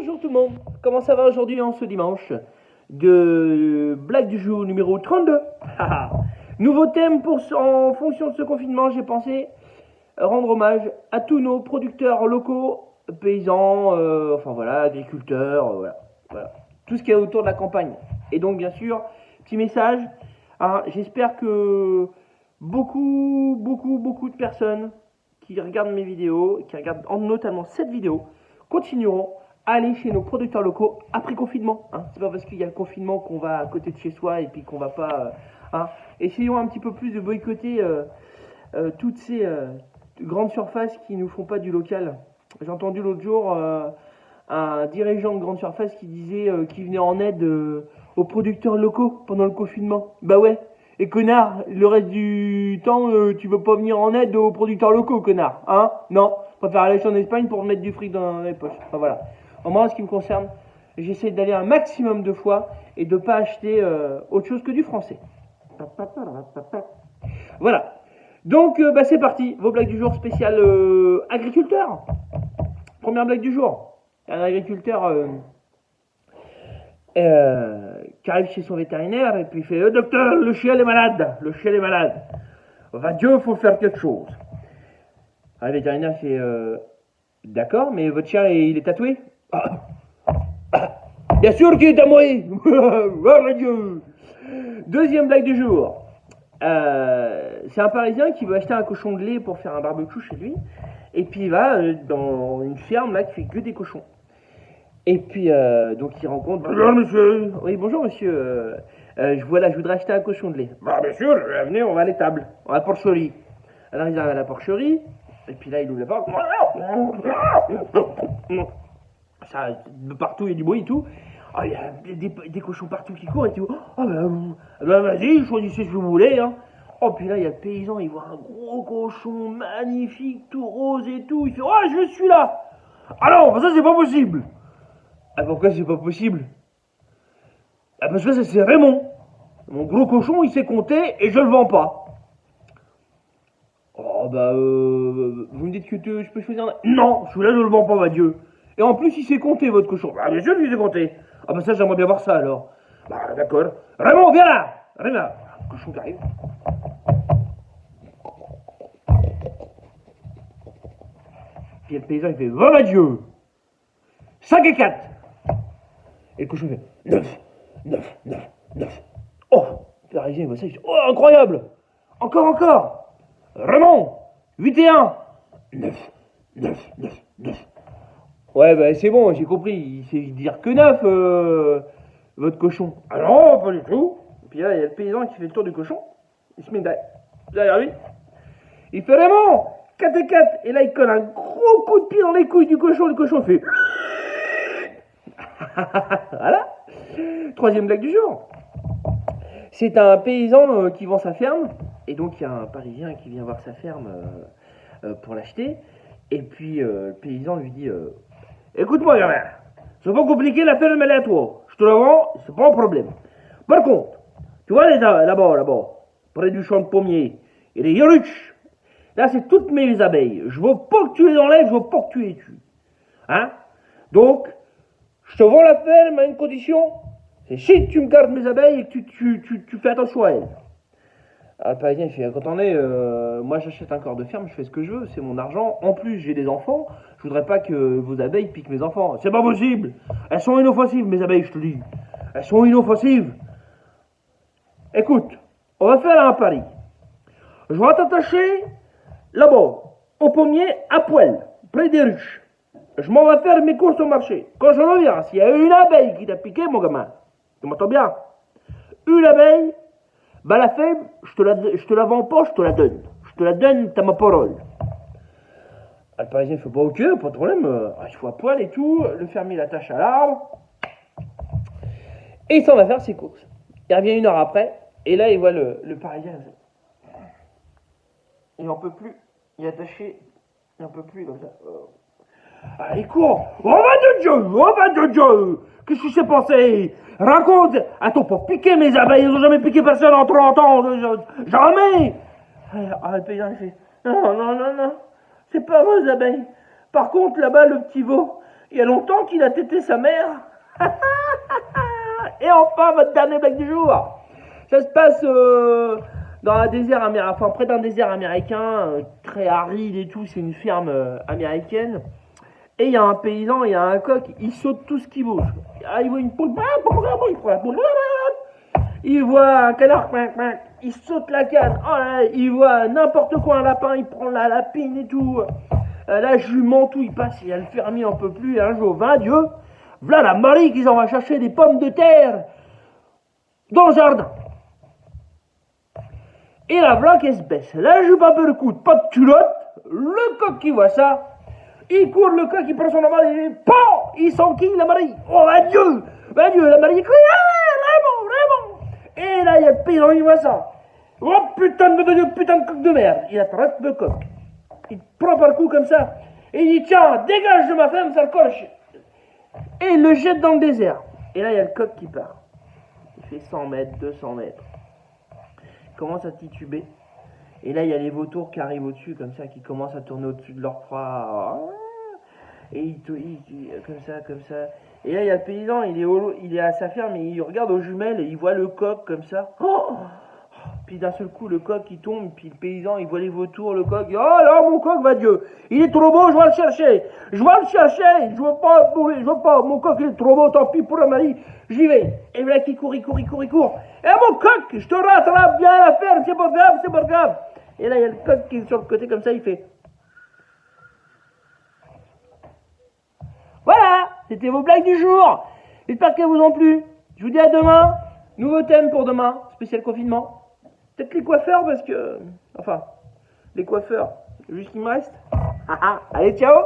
Bonjour tout le monde, comment ça va aujourd'hui en ce dimanche de blague du jour numéro 32. Nouveau thème en fonction de ce confinement, j'ai pensé rendre hommage à tous nos producteurs locaux, paysans, enfin voilà, agriculteurs, voilà, tout ce qui est autour de la campagne. Et donc bien sûr, petit message, hein, j'espère que beaucoup de personnes qui regardent mes vidéos, qui regardent notamment cette vidéo, continueront à aller chez nos producteurs locaux après confinement. Hein. C'est pas parce qu'il y a le confinement qu'on va à côté de chez soi et puis qu'on va pas. Hein. Essayons un petit peu plus de boycotter toutes ces grandes surfaces qui nous font pas du local. J'ai entendu l'autre jour un dirigeant de grande surface qui disait qu'il venait en aide aux producteurs locaux pendant le confinement. Bah ouais. Et connard, le reste du temps, tu veux pas venir en aide aux producteurs locaux, connard, hein? Non, préfère aller en Espagne pour mettre du fric dans les poches. Enfin voilà. Moi, en ce qui me concerne, j'essaie d'aller un maximum de fois et de pas acheter autre chose que du français. Voilà. Donc, c'est parti. Vos blagues du jour spéciales agriculteur. Première blague du jour. Un agriculteur qui arrive chez son vétérinaire et puis il fait docteur, le chien est malade, va Dieu, faut faire quelque chose. Le vétérinaire fait d'accord, mais votre chien il est tatoué? Bien sûr qu'il est tatoué. Oh Dieu. Deuxième blague du jour. C'est un Parisien qui veut acheter un cochon de lait pour faire un barbecue chez lui, et puis il va dans une ferme là qui fait que des cochons. Et puis, donc il rencontre... Bonjour monsieur. Oui, bonjour monsieur. Je voudrais acheter un cochon de lait. Bah bien sûr, venez, on va à l'étable. On va à la porcherie. Alors ils arrivent à la porcherie, et puis là il ouvre la porte. Ça, de partout, il y a du bruit et tout. Oh, il y a des cochons partout qui courent et tout. Oh bah vas-y, choisissez ce que vous voulez. Hein. Oh, puis là, il y a le paysan, il voit un gros cochon magnifique, tout rose et tout. Il fait, oh, je suis là. Ah non, ça c'est pas possible. Ah, pourquoi c'est pas possible? Ah, parce que ça c'est Raymond. Mon gros cochon, il sait compter et je le vends pas. Oh, vous me dites que je peux choisir un... Non, celui-là, je le vends pas, ma Dieu. Et en plus, il sait compter, votre cochon. Bah, bien sûr qu'il sait compter. Ah, ça, j'aimerais bien voir ça, alors. Bah, d'accord. Raymond, viens là. Viens là. Le cochon qui arrive. Puis le paysan, il fait, va, ma Dieu. 5 et 4. Et le cochon fait 9. Oh, le Parisien, il voit ça, il fait, oh, incroyable. Encore. Raymond, 8 et 1. 9. Ouais, c'est bon, j'ai compris. Il sait dire que 9, votre cochon. Ah non, pas du tout. Et puis là, il y a le paysan qui fait le tour du cochon. Il se met derrière lui. Il fait Raymond, 4 et 4. Et là, il colle un gros coup de pied dans les couilles du cochon. Le cochon fait... Voilà. Troisième blague du jour. C'est un paysan qui vend sa ferme. Et donc, il y a un Parisien qui vient voir sa ferme pour l'acheter. Et puis, le paysan lui dit écoute-moi, gamin, c'est pas compliqué, la ferme, elle est à toi. Je te la vends, c'est pas un problème. Par contre, tu vois là-bas, près du champ de pommier, il y a des ruches. Là, c'est toutes mes abeilles. Je veux pas que tu les enlèves, je veux pas que tu les tues. Hein? Donc, je te vends la ferme à une condition, c'est si tu me gardes mes abeilles et que tu fais attention à elles. Alors le Parisien il fait attendez, moi j'achète un corps de ferme, je fais ce que je veux, c'est mon argent. En plus j'ai des enfants, je voudrais pas que vos abeilles piquent mes enfants. C'est pas possible. Elles sont inoffensives mes abeilles, je te dis. Elles sont inoffensives. Écoute, on va faire un pari. Je vais t'attacher là-bas, au pommier à poil, près des ruches. Je m'en vais faire mes courses au marché. Quand je reviens, s'il y a une abeille qui t'a piqué, mon gamin, tu m'entends bien? Une abeille, la femme, je te la vends pas, je te la donne. Je te la donne, t'as ma parole. Le Parisien fait pas ok, pas de problème. Il faut à poil et tout. Le fermier l'attache à l'arbre. Et il s'en va faire ses courses. Il revient 1 heure après. Et là, il voit le Parisien. Il n'en peut plus. Il est attaché. Il n'en peut plus comme ça. Allez, cours. Oh va de Dieu. Qu'est-ce qui s'est passé? Raconte. Attends, pour piquer mes abeilles, ils n'ont jamais piqué personne en 30 ans. Jamais. Le paysan, il fait non. C'est pas vos abeilles. Par contre, là-bas, le petit veau, Il y a longtemps qu'il a tété sa mère. Et enfin, votre dernière blague du jour. Ça se passe dans un désert américain, enfin près d'un désert américain, très aride et tout. C'est une ferme américaine. Et il y a un paysan, il y a un coq, il saute tout ce qui bouge. Ah, il voit une poule, il prend la poule. Il voit un canard, il saute la canne. Oh là, il voit n'importe quoi, un lapin, il prend la lapine et tout. La jument, tout, il passe, et le fermier n'en peut plus. Et un jour, va Dieu, voilà la Marie qui s'en va chercher des pommes de terre dans le jardin. Et la voilà qu'elle se baisse. La jupe un peu le coude, pas de culotte. Le coq qui voit ça, il court, le coq, il prend son aval et PAM, il s'enquille la Marie. Oh, adieu, la Marie, il crie, Raymond. Et là, il y a le paysan, il voit ça. Oh, putain de Dieu, putain de coq de merde. Il attrape le coq. Il prend par le cou comme ça. Et il dit, tiens, dégage de ma femme, sale coche. Et il le jette dans le désert. Et là, il y a le coq qui part. Il fait 100 mètres, 200 mètres. Il commence à tituber. Et là, il y a les vautours qui arrivent au-dessus, comme ça, qui commencent à tourner au-dessus de leur proie. Et il comme ça. Et là, il y a le paysan, il est à sa ferme, et il regarde aux jumelles, et il voit le coq, comme ça. Oh, puis d'un seul coup, le coq, il tombe, puis le paysan, il voit les vautours, le coq, il dit, oh là, mon coq, va Dieu, il est trop beau, je vais le chercher, je veux pas, mon coq, il est trop beau, tant pis pour la Marie, j'y vais. Et voilà qu'il court. Et mon coq, je te rattrape bien à la ferme, c'est pas grave. Et là, il y a le coq qui est sur le côté, comme ça, il fait. Voilà, c'était vos blagues du jour. J'espère qu'elles vous ont plu. Je vous dis à demain. Nouveau thème pour demain, spécial confinement. Peut-être les coiffeurs parce que... Enfin, les coiffeurs, juste qu'il me reste. Allez, ciao.